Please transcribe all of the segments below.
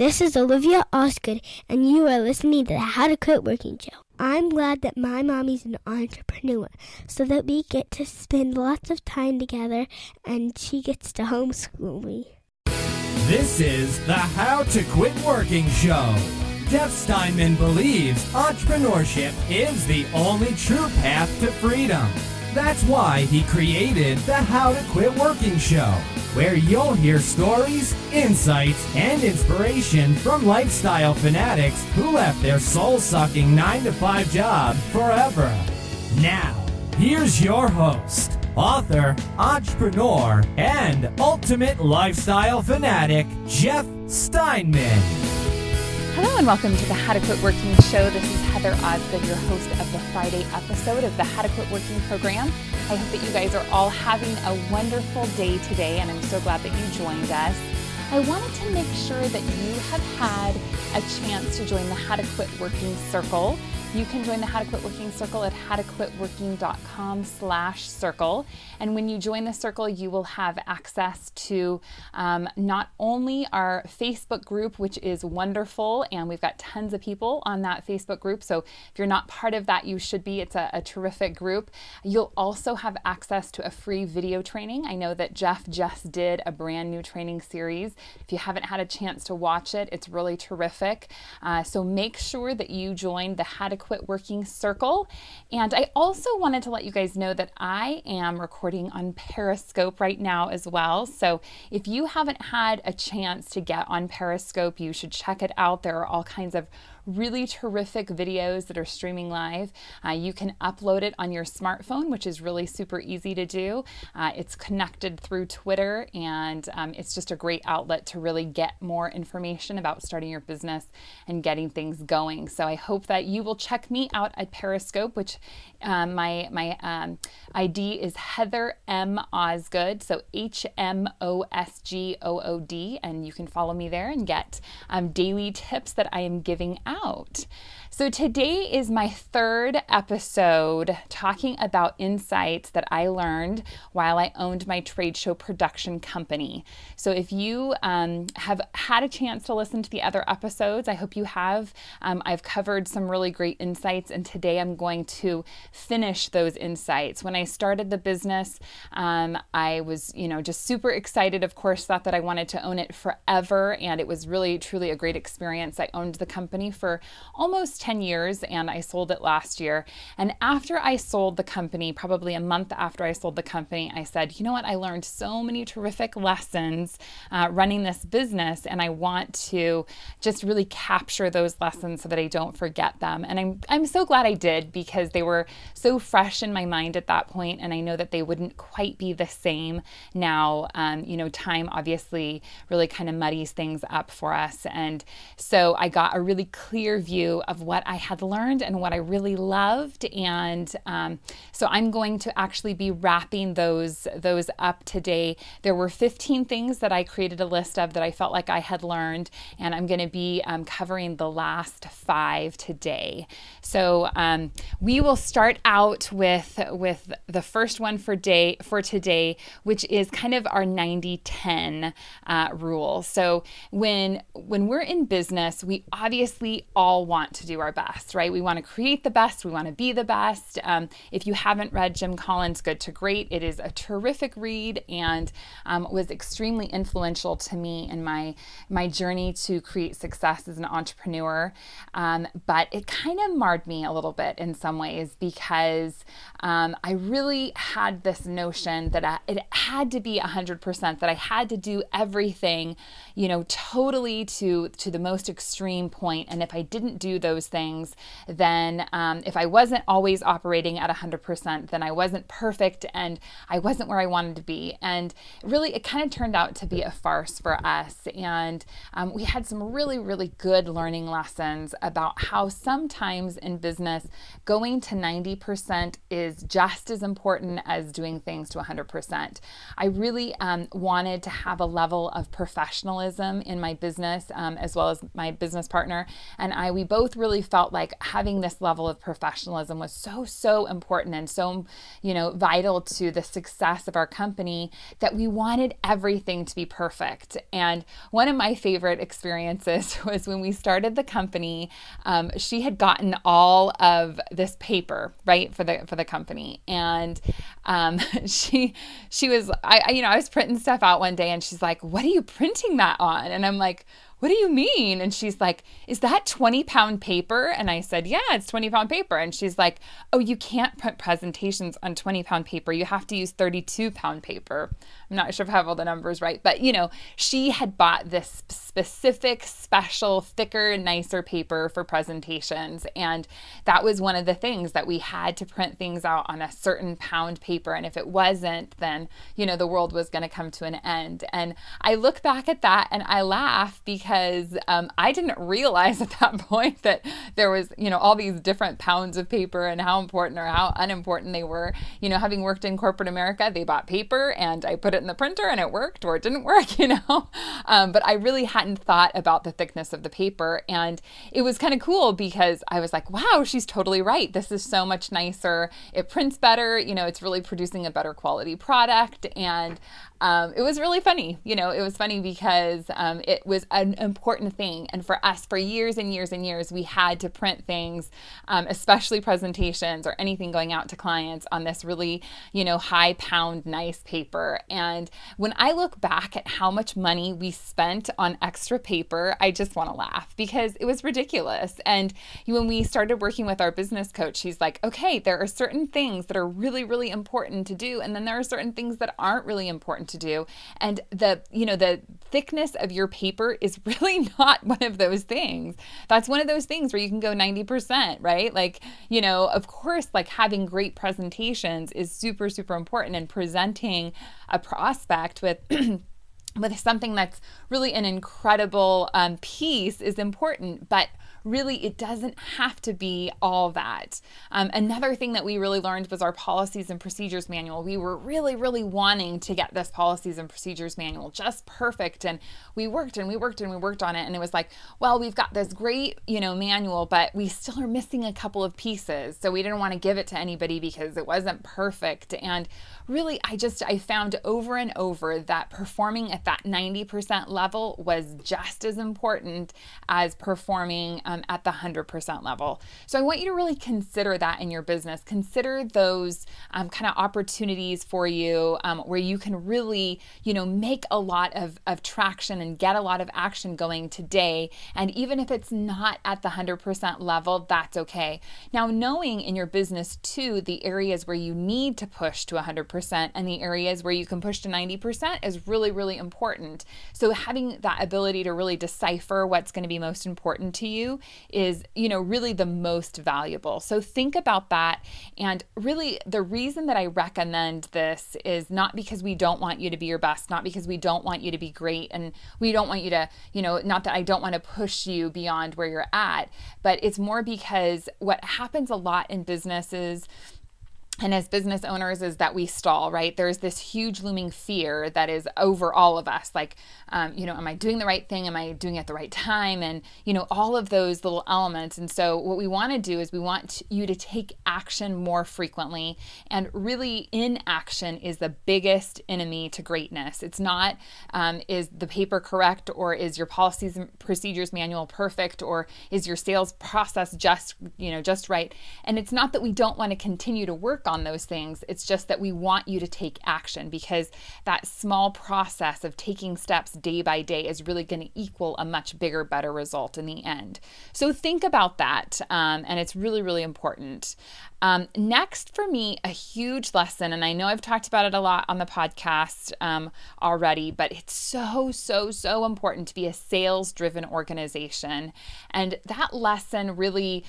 This is Olivia Osgood, and you are listening to the How to Quit Working Show. I'm glad that my mommy's an entrepreneur so that we get to spend lots of time together and she gets to homeschool me. This is the How to Quit Working Show. Jeff Steinman believes entrepreneurship is the only true path to freedom. That's why he created the How to Quit Working Show, where you'll hear stories, insights, and inspiration from lifestyle fanatics who left their soul-sucking 9-to-5 job forever. Now, here's your host, author, entrepreneur, and ultimate lifestyle fanatic, Jeff Steinman. Hello and welcome to the How to Quit Working Show. This is Heather Osgood, your host of the Friday episode of the How to Quit Working program. I hope that you guys are all having a wonderful day today, and I'm so glad that you joined us. I wanted to make sure that you have had a chance to join the How to Quit Working Circle. You can join the How to Quit Working Circle at howtoquitworking.com/circle. And when you join the circle, you will have access to not only our Facebook group, which is wonderful, and we've got tons of people on that Facebook group. So if you're not part of that, you should be. It's a terrific group. You'll also have access to a free video training. I know that Jeff just did a brand new training series. If you haven't had a chance to watch it, it's really terrific. So make sure that you join the How to Quit Working Circle. And I also wanted to let you guys know that I am recording on Periscope right now as well. So if you haven't had a chance to get on Periscope, you should check it out. There are all kinds of really terrific videos that are streaming live. You can upload it on your smartphone, which is really super easy to do. It's connected through Twitter, and it's just a great outlet to really get more information about starting your business and getting things going. So I hope that you will check me out at Periscope, which my ID is Heather M. Osgood, so HMOSGOOD, and you can follow me there and get daily tips that I am giving out. So today is my third episode talking about insights that I learned while I owned my trade show production company. So if you have had a chance to listen to the other episodes, I hope you have. I've covered some really great insights, and today I'm going to finish those insights. When I started the business, I was, just super excited, of course, thought that I wanted to own it forever, and it was really, truly a great experience. I owned the company for almost 10 years, and I sold it last year. And after I sold the company, probably a month after I sold the company, I said, you know what, I learned so many terrific lessons running this business, and I want to just really capture those lessons so that I don't forget them. And I'm so glad I did, because they were so fresh in my mind at that point, and I know that they wouldn't quite be the same now. Time obviously really kind of muddies things up for us. And so I got a really clear view of what I had learned and what I really loved. And so I'm going to actually be wrapping those up today. There were 15 things that I created a list of that I felt like I had learned, and I'm going to be covering the last 5 today. So we will start out with the first one for today, which is kind of our 90-10 rule. So when we're in business, we obviously all want to do our best, right? We want to create the best. We want to be the best. If you haven't read Jim Collins' Good to Great, it is a terrific read, and was extremely influential to me in my journey to create success as an entrepreneur. But it kind of marred me a little bit in some ways, because I really had this notion that it had to be 100%, that I had to do everything, totally to the most extreme point. And if I didn't do those things, then if I wasn't always operating at 100%, then I wasn't perfect and I wasn't where I wanted to be. And really, it kind of turned out to be a farce for us. And we had some really, really good learning lessons about how sometimes in business, going to 90% is just as important as doing things to 100%. I really wanted to have a level of professionalism in my business, as well as my business partner. And we both really really felt like having this level of professionalism was so important and so, vital to the success of our company that we wanted everything to be perfect. And one of my favorite experiences was when we started the company. She had gotten all of this paper, right, for the company, and she was I was printing stuff out one day, and she's like, "What are you printing that on?" And I'm like, "What do you mean?" And she's like, "Is that 20-pound paper?" And I said, "Yeah, it's 20-pound paper." And she's like, "Oh, you can't print presentations on 20-pound paper. You have to use 32-pound paper." I'm not sure if I have all the numbers right, but she had bought this specific, special, thicker, nicer paper for presentations. And that was one of the things that we had to print things out on a certain pound paper. And if it wasn't, then, the world was going to come to an end. And I look back at that and I laugh because I didn't realize at that point that there was, all these different pounds of paper and how important or how unimportant they were. Having worked in corporate America, they bought paper and I put it in the printer and it worked or it didn't work, but I really hadn't thought about the thickness of the paper. And it was kind of cool because I was like, wow, she's totally right. This is so much nicer. It prints better. It's really producing a better quality product. And it was really funny. It was funny because it was an important thing. And for us, for years and years and years, we had to print things, especially presentations or anything going out to clients on this really, high pound, nice paper. And when I look back at how much money we spent on extra paper, I just want to laugh because it was ridiculous. And when we started working with our business coach, she's like, okay, there are certain things that are really, really important to do. And then there are certain things that aren't really important to do. And the thickness of your paper is really not one of those things. That's one of those things where you can go 90%, right? Of course, having great presentations is super, super important, and presenting a prospect with with something that's really an incredible piece is important, but really it doesn't have to be all that. Another thing that we really learned was our policies and procedures manual. We were really, really wanting to get this policies and procedures manual just perfect. And we worked and we worked and we worked on it. And it was like, well, we've got this great, manual, but we still are missing a couple of pieces. So we didn't want to give it to anybody because it wasn't perfect. And really, I found over and over that performing at that 90% level was just as important as performing at the 100% level. So I want you to really consider that in your business. Consider those kind of opportunities for you where you can really, make a lot of traction and get a lot of action going today. And even if it's not at the 100% level, that's okay. Now, knowing in your business too, the areas where you need to push to 100% and the areas where you can push to 90% is really, really important. So having that ability to really decipher what's going to be most important to you is, really the most valuable. So think about that. And really the reason that I recommend this is not because we don't want you to be your best, not because we don't want you to be great, and we don't want you to, not that I don't want to push you beyond where you're at, but it's more because what happens a lot in businesses and as business owners is that we stall, right? There's this huge looming fear that is over all of us. Am I doing the right thing? Am I doing it at the right time? And, all of those little elements. And so what we want to do is we want you to take action more frequently. And really inaction is the biggest enemy to greatness. It's not, is the paper correct, or is your policies and procedures manual perfect, or is your sales process just right? And it's not that we don't want to continue to work on those things. It's just that we want you to take action, because that small process of taking steps day by day is really going to equal a much bigger, better result in the end. So think about that. And it's really, really important. Next for me, a huge lesson, and I know I've talked about it a lot on the podcast already, but it's so important to be a sales-driven organization. And that lesson really,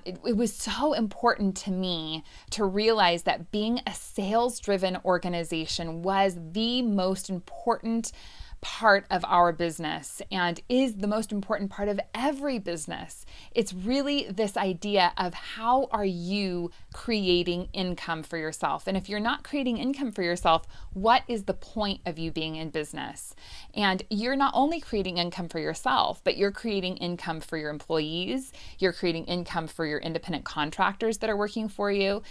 it was so important to me to realize that being a sales-driven organization was the most important part of our business and is the most important part of every business. It's really this idea of how are you creating income for yourself? And if you're not creating income for yourself, what is the point of you being in business? And you're not only creating income for yourself, but you're creating income for your employees. You're creating income for your independent contractors that are working for you.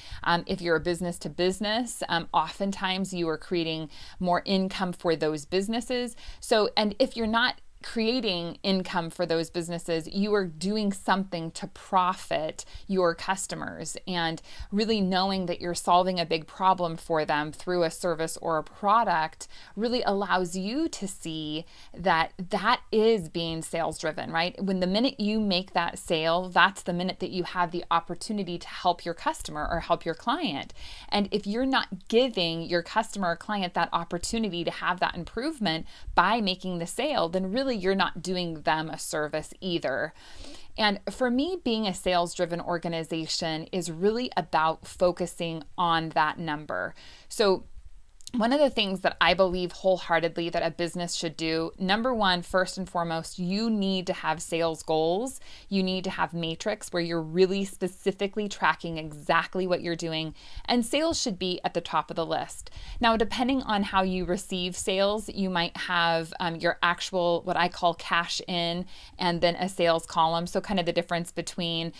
If you're a business to business, oftentimes you are creating more income for those businesses. So, and if you're not creating income for those businesses, you are doing something to profit your customers, and really knowing that you're solving a big problem for them through a service or a product really allows you to see that that is being sales driven, right? When the minute you make that sale, that's the minute that you have the opportunity to help your customer or help your client. And if you're not giving your customer or client that opportunity to have that improvement by making the sale, then really you're not doing them a service either. And for me, being a sales-driven organization is really about focusing on that number. So one of the things that I believe wholeheartedly that a business should do, number one, first and foremost, you need to have sales goals. You need to have matrix where you're really specifically tracking exactly what you're doing, and sales should be at the top of the list. Now, depending on how you receive sales, you might have your actual, what I call cash in, and then a sales column. So kind of the difference between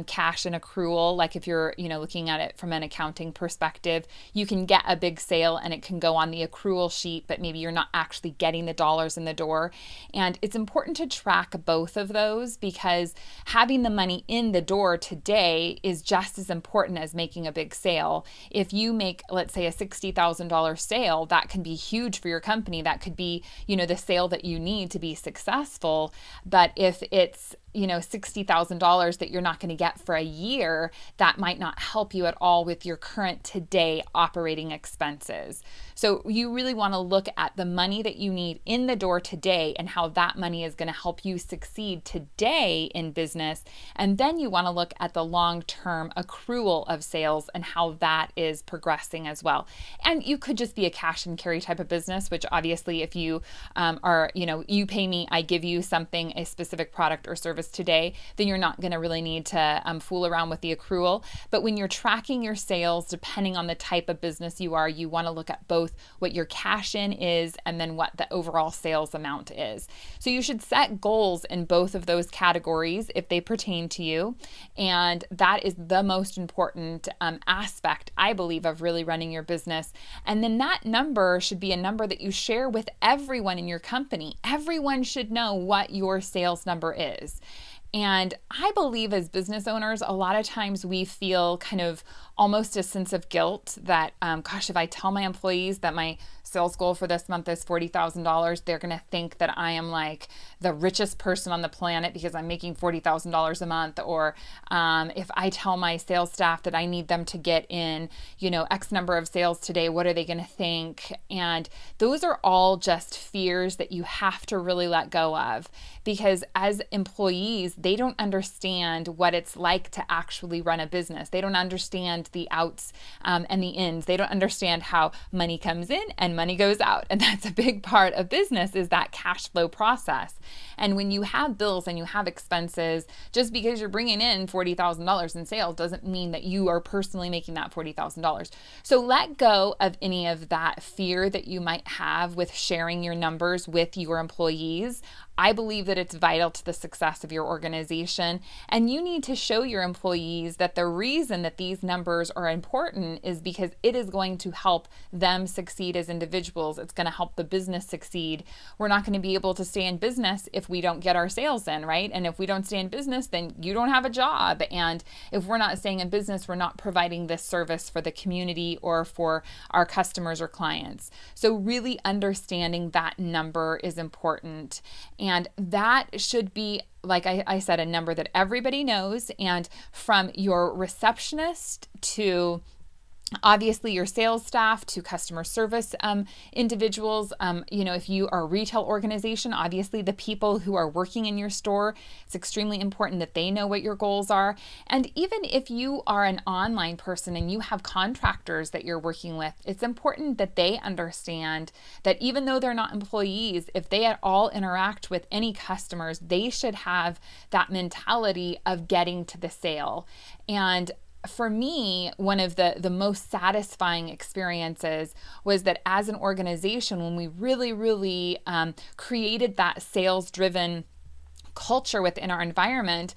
cash and accrual. Like if you're, looking at it from an accounting perspective, you can get a big sale and it can go on the accrual sheet, but maybe you're not actually getting the dollars in the door. And it's important to track both of those, because having the money in the door today is just as important as making a big sale. If you make, let's say, a $60,000 sale, that can be huge for your company. That could be, the sale that you need to be successful. But if it's $60,000 that you're not going to get for a year, that might not help you at all with your current today operating expenses. So you really want to look at the money that you need in the door today and how that money is going to help you succeed today in business. And then you want to look at the long-term accrual of sales and how that is progressing as well. And you could just be a cash and carry type of business, which obviously if you are, you pay me, I give you something, a specific product or service today, then you're not going to really need to fool around with the accrual. But when you're tracking your sales, depending on the type of business you are, you want to look at both what your cash in is and then what the overall sales amount is. So you should set goals in both of those categories if they pertain to you. And that is the most important aspect, I believe, of really running your business. And then that number should be a number that you share with everyone in your company. Everyone should know what your sales number is. And I believe as business owners, a lot of times we feel kind of almost a sense of guilt that, if I tell my employees that my sales goal for this month is $40,000, they're going to think that I am like the richest person on the planet because I'm making $40,000 a month. Or if I tell my sales staff that I need them to get in, X number of sales today, what are they going to think? And those are all just fears that you have to really let go of, because as employees, they don't understand what it's like to actually run a business. They don't understand the outs and the ins. They don't understand how money comes in and money goes out. And that's a big part of business, is that cash flow process. And when you have bills and you have expenses, just because you're bringing in $40,000 in sales doesn't mean that you are personally making that $40,000. So let go of any of that fear that you might have with sharing your numbers with your employees. I believe that it's vital to the success of your organization, and you need to show your employees that the reason that these numbers are important is because it is going to help them succeed as individuals. It's going to help the business succeed. We're not going to be able to stay in business if we don't get our sales in, right? And if we don't stay in business, then you don't have a job. And if we're not staying in business, we're not providing this service for the community or for our customers or clients. So really understanding that number is important. And that should be, like I said, a number that everybody knows. And from your receptionist to obviously your sales staff to customer service individuals. If you are a retail organization, obviously the people who are working in your store, it's extremely important that they know what your goals are. And even if you are an online person and you have contractors that you're working with, it's important that they understand that even though they're not employees, if they at all interact with any customers, they should have that mentality of getting to the sale. And for me, one of the most satisfying experiences was that as an organization, when we really created that sales-driven culture within our environment,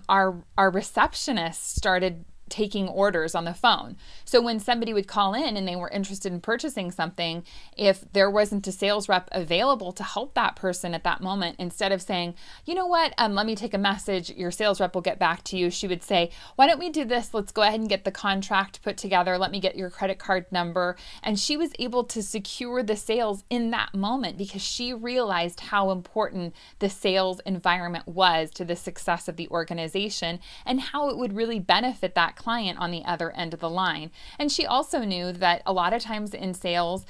our receptionists started taking orders on the phone. So when somebody would call in and they were interested in purchasing something, if there wasn't a sales rep available to help that person at that moment, instead of saying, you know what, let me take a message, your sales rep will get back to you, she would say, why don't we do this? Let's go ahead and get the contract put together. Let me get your credit card number. And she was able to secure the sales in that moment because she realized how important the sales environment was to the success of the organization and how it would really benefit that client on the other end of the line. And she also knew that a lot of times in sales,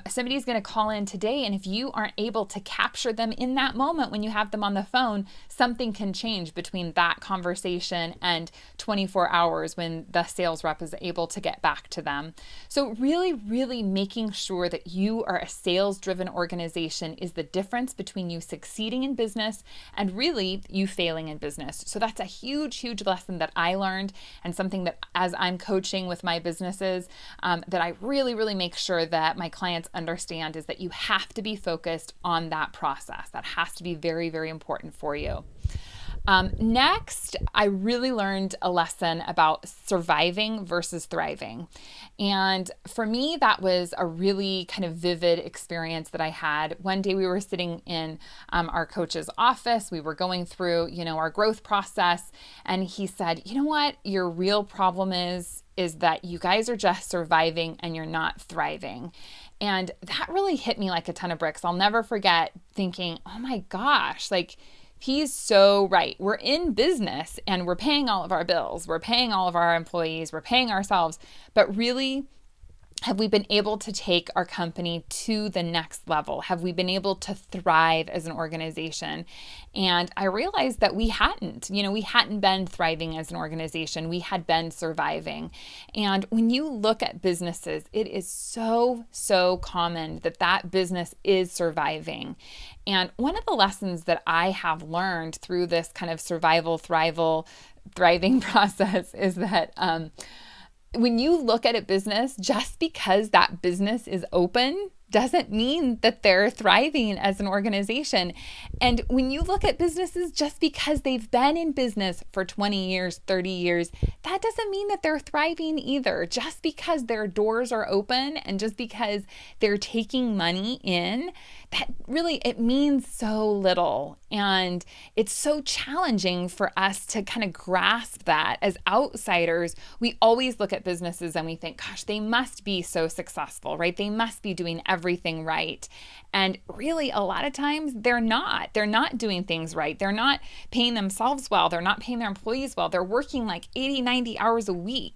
somebody's going to call in today, and if you aren't able to capture them in that moment when you have them on the phone, something can change between that conversation and 24 hours when the sales rep is able to get back to them. So really making sure that you are a sales-driven organization is the difference between you succeeding in business and really you failing in business. So that's a huge lesson that I learned, and something that as I'm coaching with my businesses, that I really make sure that my clients understand is that you have to be focused on that process. That has to be very important for you. Next, I really learned a lesson about surviving versus thriving. And for me, that was a really kind of vivid experience that I had. One day we were sitting in our coach's office. We were going through, our growth process. And he said, you know what, your real problem is that you guys are just surviving and you're not thriving. And that really hit me like a ton of bricks. I'll never forget thinking, oh my gosh, he's so right. We're in business and we're paying all of our bills. We're paying all of our employees. We're paying ourselves. But really, have we been able to take our company to the next level? Have we been able to thrive as an organization? And I realized that we hadn't. We hadn't been thriving as an organization. We had been surviving. And when you look at businesses, it is so common that business is surviving. And one of the lessons that I have learned through this kind of survival, thriving process is that when you look at a business, just because that business is open doesn't mean that they're thriving as an organization. And when you look at businesses, just because they've been in business for 20 years, 30 years, that doesn't mean that they're thriving either. Just because their doors are open and just because they're taking money in, that really, it means so little. And it's so challenging for us to kind of grasp that. As outsiders, we always look at businesses and we think, gosh, they must be so successful, right? They must be doing everything right. And really, a lot of times they're not. They're not doing things right. They're not paying themselves well. They're not paying their employees well. They're working like 80, 90 hours a week,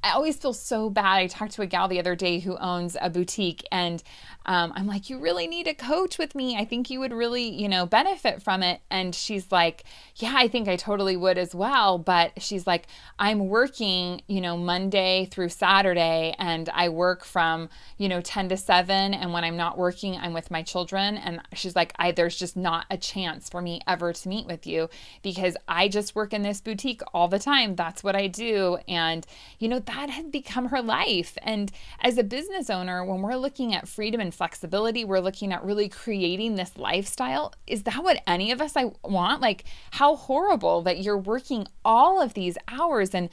I always feel so bad. I talked to a gal the other day who owns a boutique, and I'm like, you really need to coach with me. I think you would really, benefit from it. And she's like, yeah, I think I totally would as well. But she's like, I'm working, Monday through Saturday, and I work from, 10 to 7. And when I'm not working, I'm with my children. And she's like, there's just not a chance for me ever to meet with you because I just work in this boutique all the time. That's what I do. And, that had become her life. And as a business owner, when we're looking at freedom and flexibility, we're looking at really creating this lifestyle. Is that what any of us want? Like, how horrible that you're working all of these hours, and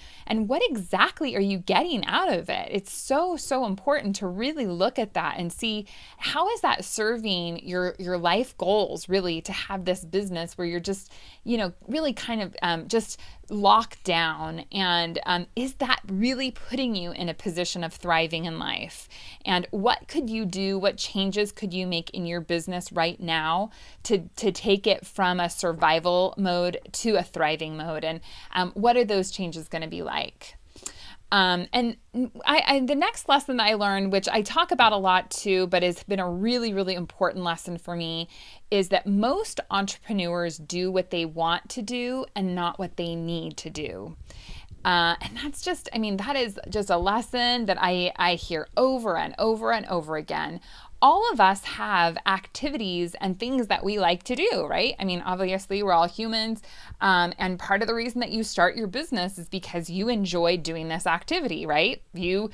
what exactly are you getting out of it? It's so important to really look at that and see how is that serving your life goals, really, to have this business where you're just, really kind of just locked down, and is that really putting you in a position of thriving in life? And what could you do? What changes could you make in your business right now to take it from a survival mode to a thriving mode? And what are those changes going to be like? And the next lesson that I learned, which I talk about a lot too, but has been a really, really important lesson for me, is that most entrepreneurs do what they want to do and not what they need to do. And that's just, that is just a lesson that I hear over and over and over again. All of us have activities and things that we like to do, right? Obviously we're all humans. And part of the reason that you start your business is because you enjoy doing this activity, right? If you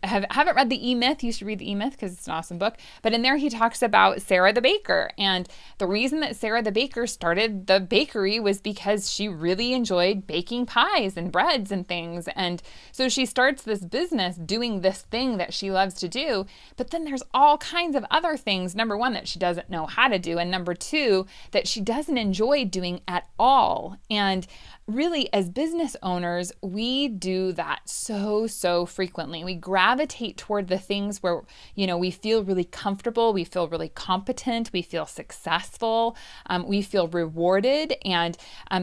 haven't read the E-Myth, you should read the E-Myth because it's an awesome book. But in there he talks about Sarah the baker. And the reason that Sarah the baker started the bakery was because she really enjoyed baking pies and breads and things. And so she starts this business doing this thing that she loves to do. But then there's all kinds of other things, number one, that she doesn't know how to do, and number two, that she doesn't enjoy doing at all. And really, as business owners, we do that so frequently. We gravitate toward the things where, we feel really comfortable, we feel really competent, we feel successful, we feel rewarded. And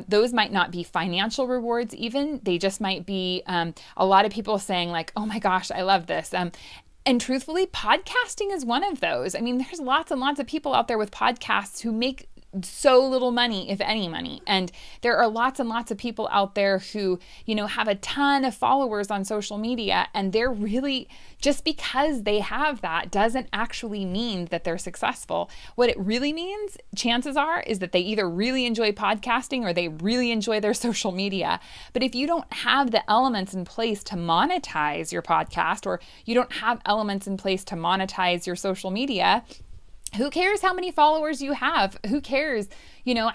those might not be financial rewards even. They just might be a lot of people saying like, oh my gosh, I love this. And truthfully, podcasting is one of those. There's lots and lots of people out there with podcasts who make so little money, if any money. And there are lots and lots of people out there who, have a ton of followers on social media, and they're really, just because they have that doesn't actually mean that they're successful. What it really means, chances are, is that they either really enjoy podcasting or they really enjoy their social media. But if you don't have the elements in place to monetize your podcast, or you don't have elements in place to monetize your social media, who cares how many followers you have? Who cares,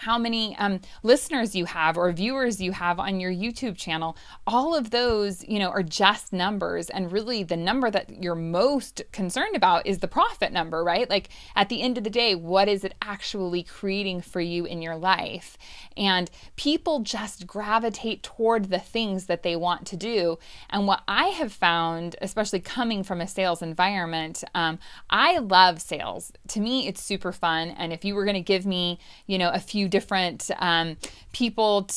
how many listeners you have or viewers you have on your YouTube channel? All of those, are just numbers. And really the number that you're most concerned about is the profit number, right? Like at the end of the day, what is it actually creating for you in your life? And people just gravitate toward the things that they want to do. And what I have found, especially coming from a sales environment, I love sales. To me, it's super fun. And if you were going to give me, a few different people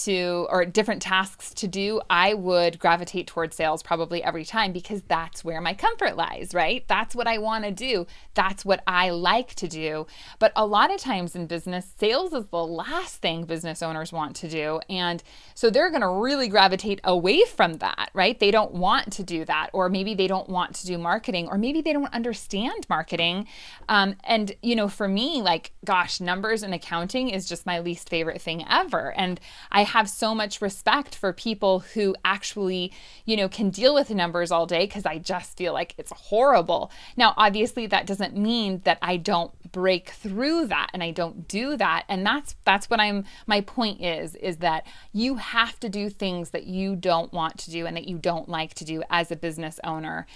or different tasks to do, I would gravitate towards sales probably every time, because that's where my comfort lies, right? That's what I want to do. That's what I like to do. But a lot of times in business, sales is the last thing business owners want to do. And so they're going to really gravitate away from that, right? They don't want to do that. Or maybe they don't want to do marketing, or maybe they don't understand marketing. And for me, like, gosh, numbers and accounting is just my least favorite thing ever. And I have so much respect for people who actually, can deal with numbers all day, because I just feel like it's horrible. Now, obviously, that doesn't mean that I don't break through that and I don't do that. And that's what my point is that you have to do things that you don't want to do and that you don't like to do as a business owner.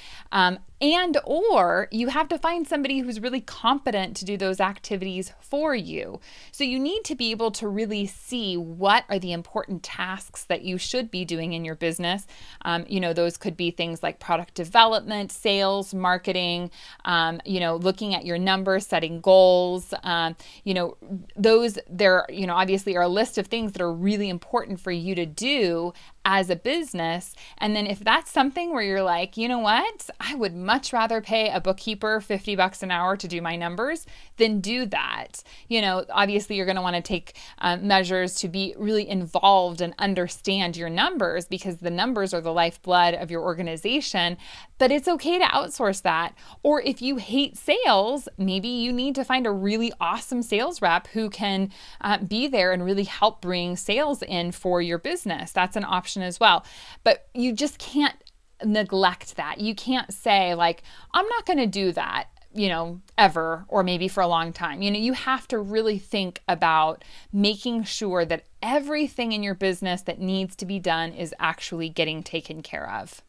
Or you have to find somebody who's really competent to do those activities for you. So you need to be able to really see what are the important tasks that you should be doing in your business. Those could be things like product development, sales, marketing, looking at your numbers, setting goals. There obviously are a list of things that are really important for you to do as a business. And then if that's something where you're like, you know what, I would much rather pay a bookkeeper $50 an hour to do my numbers, then do that. Obviously you're going to want to take measures to be really involved and understand your numbers, because the numbers are the lifeblood of your organization. But it's okay to outsource that. Or if you hate sales, maybe you need to find a really awesome sales rep who can be there and really help bring sales in for your business. That's an option as well. But you just can't neglect that. You can't say like, I'm not going to do that, ever, or maybe for a long time. You have to really think about making sure that everything in your business that needs to be done is actually getting taken care of.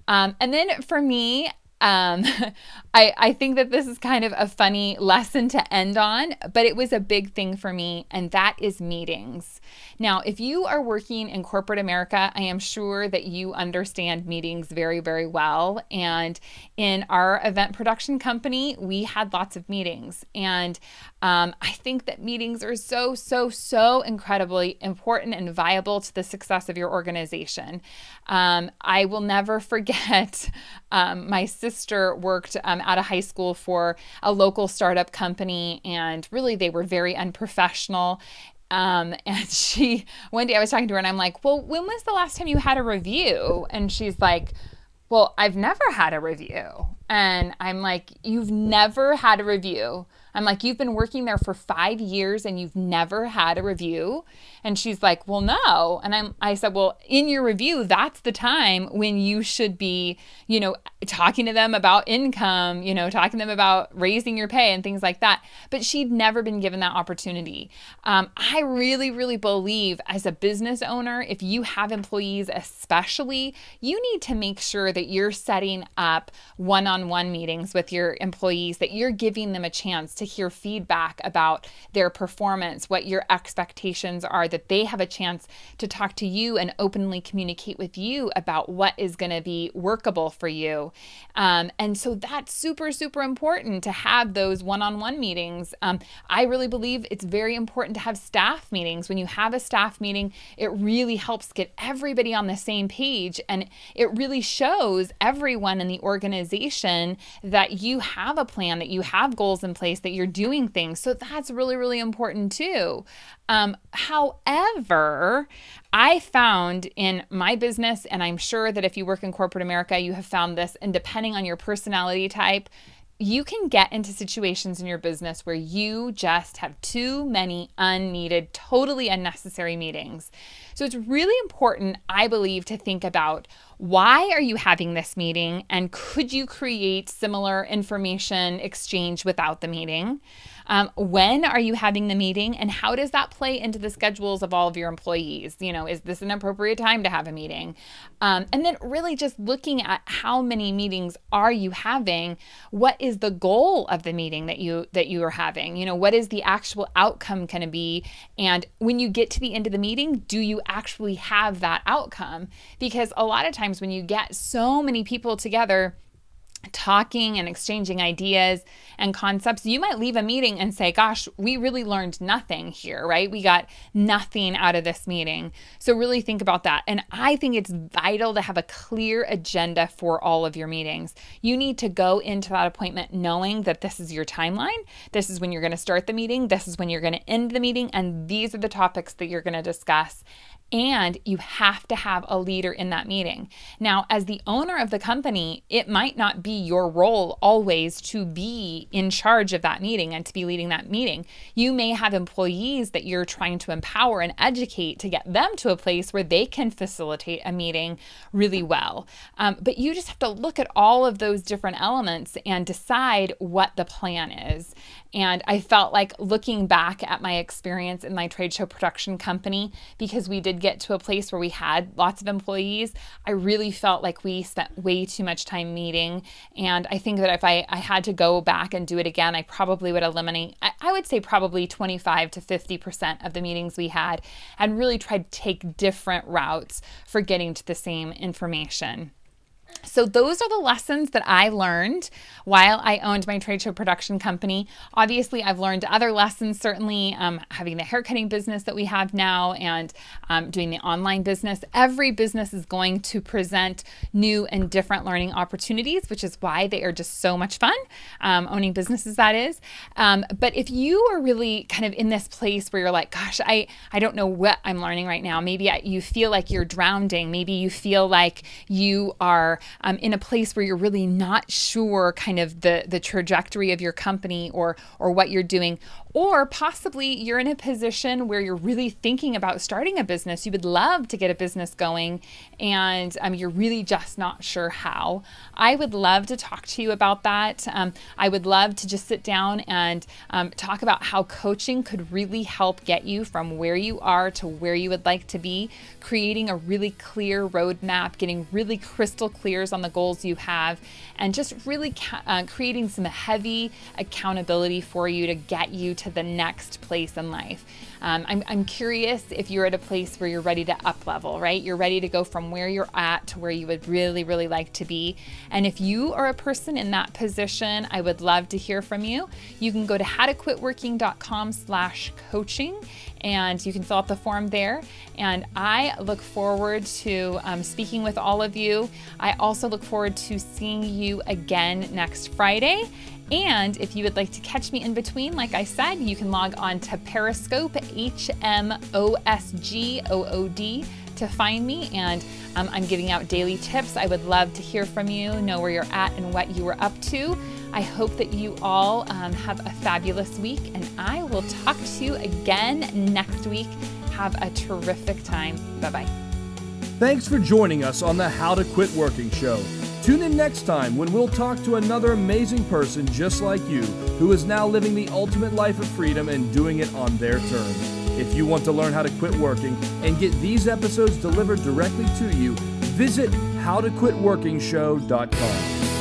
And then for me, I think that this is kind of a funny lesson to end on, but it was a big thing for me, and that is meetings. Now, if you are working in corporate America, I am sure that you understand meetings very, very well. And in our event production company, we had lots of meetings. And I think that meetings are so incredibly important and viable to the success of your organization. I will never forget my sister worked out of high school for a local startup company, and really they were very unprofessional. And one day I was talking to her and I'm like, well, when was the last time you had a review? And she's like, well, I've never had a review. And I'm like, you've never had a review? I'm like, you've been working there for 5 years and you've never had a review? And she's like, well, no. And I said, well, in your review, that's the time when you should be, talking to them about income, talking to them about raising your pay and things like that. But she'd never been given that opportunity. I really, really believe as a business owner, if you have employees especially, you need to make sure that you're setting up one-on-one meetings with your employees, that you're giving them a chance to hear feedback about their performance, what your expectations are, that they have a chance to talk to you and openly communicate with you about what is going to be workable for you. And so that's super, super important to have those one-on-one meetings. I really believe it's very important to have staff meetings. When you have a staff meeting, it really helps get everybody on the same page, and it really shows everyone in the organization that you have a plan, that you have goals in place, that you're doing things. So that's really, really important too. However, I found in my business, and I'm sure that if you work in corporate America, you have found this, and depending on your personality type, you can get into situations in your business where you just have too many unneeded, totally unnecessary meetings. So it's really important, I believe, to think about, why are you having this meeting, and could you create similar information exchange without the meeting? When are you having the meeting, and how does that play into the schedules of all of your employees? Is this an appropriate time to have a meeting? And then really just looking at how many meetings are you having? What is the goal of the meeting that you are having? What is the actual outcome going to be? And when you get to the end of the meeting, do you actually have that outcome? Because a lot of times when you get so many people together talking and exchanging ideas and concepts, you might leave a meeting and say, gosh, we really learned nothing here, right? We got nothing out of this meeting. So really think about that. And I think it's vital to have a clear agenda for all of your meetings. You need to go into that appointment knowing that this is your timeline. This is when you're going to start the meeting. This is when you're going to end the meeting. And these are the topics that you're going to discuss. And you have to have a leader in that meeting. Now, as the owner of the company, it might not be your role always to be in charge of that meeting and to be leading that meeting. You may have employees that you're trying to empower and educate to get them to a place where they can facilitate a meeting really well. But you just have to look at all of those different elements and decide what the plan is. And I felt like, looking back at my experience in my trade show production company, because we did get to a place where we had lots of employees, I really felt like we spent way too much time meeting. And I think that if I had to go back and do it again, I probably would eliminate, I would say probably 25 to 50% of the meetings we had, and really try to take different routes for getting to the same information. So those are the lessons that I learned while I owned my trade show production company. Obviously, I've learned other lessons, certainly having the haircutting business that we have now, and doing the online business. Every business is going to present new and different learning opportunities, which is why they are just so much fun, owning businesses, that is. But if you are really kind of in this place where you're like, gosh, I don't know what I'm learning right now. Maybe you feel like you're drowning. Maybe you feel like you are in a place where you're really not sure kind of the trajectory of your company or what you're doing. Or possibly you're in a position where you're really thinking about starting a business. You would love to get a business going, and you're really just not sure how. I would love to talk to you about that. I would love to just sit down and talk about how coaching could really help get you from where you are to where you would like to be, creating a really clear roadmap, getting really crystal clear clears on the goals you have, and just really creating some heavy accountability for you to get you to the next place in life. I'm curious if you're at a place where you're ready to up level, right? You're ready to go from where you're at to where you would really, really like to be. And if you are a person in that position, I would love to hear from you. You can go to howtoquitworking.com/coaching, and you can fill out the form there. And I look forward to speaking with all of you. I also look forward to seeing you again next Friday. And if you would like to catch me in between, like I said, you can log on to Periscope, HMOSGOOD, to find me. And I'm giving out daily tips. I would love to hear from you, know where you're at and what you were up to. I hope that you all have a fabulous week, and I will talk to you again next week. Have a terrific time. Bye-bye. Thanks for joining us on the How to Quit Working show. Tune in next time when we'll talk to another amazing person just like you who is now living the ultimate life of freedom and doing it on their terms. If you want to learn how to quit working and get these episodes delivered directly to you, visit howtoquitworkingshow.com.